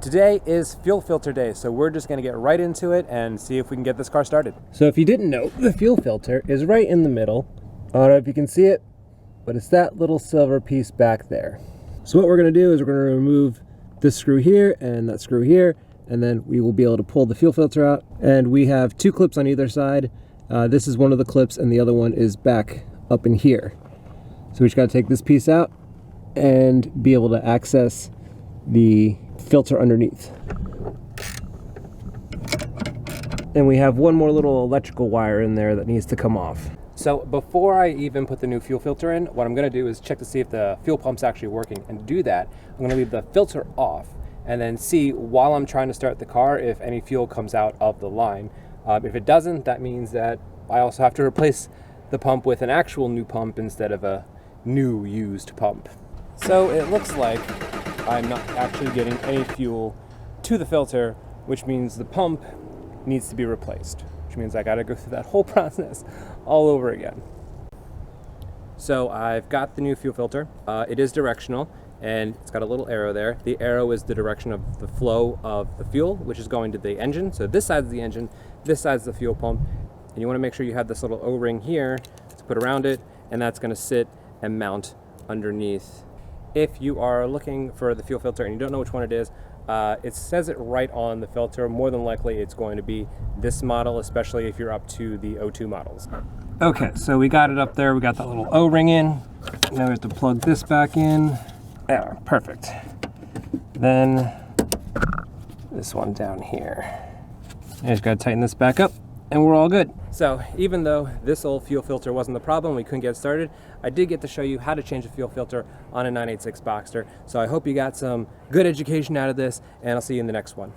Today is fuel filter day, so we're just gonna get right into it and see if we can get this car started. So if you didn't know, the fuel filter is right in the middle. I don't know if you can see it, but it's that little silver piece back there. So what we're gonna do is we're gonna remove this screw here and that screw here, and then we will be able to pull the fuel filter out. And we have two clips on either side. This is one of the clips and the other one is back up in here. So we just gotta take this piece out and be able to access the filter underneath. And we have one more little electrical wire in there that needs to come off. So before I even put the new fuel filter in, what I'm gonna do is check to see if the fuel pump's actually working. And to do that, I'm gonna leave the filter off and then see while I'm trying to start the car if any fuel comes out of the line. If it doesn't, that means that I also have to replace the pump with an actual new pump instead of a new used pump. So it looks like I'm not actually getting any fuel to the filter, which means the pump needs to be replaced, which means I gotta go through that whole process all over again. So I've got the new fuel filter. It is directional and it's got a little arrow there. The arrow is the direction of the flow of the fuel, which is going to the engine. So this side's the engine, this side's the fuel pump. And you wanna make sure you have this little O-ring here to put around it, and that's gonna sit and mount underneath. If you are looking for the fuel filter and you don't know which one it is, it says it right on the filter. More than likely it's going to be this model, especially if you're up to the O2 models. Okay, so we got it up there. We got that little O-ring in. Now we have to plug this back in. There, perfect. Then this one down here. I just gotta tighten this back up and we're all good. So even though this old fuel filter wasn't the problem, we couldn't get started, I did get to show you how to change a fuel filter on a 986 Boxster. So I hope you got some good education out of this, and I'll see you in the next one.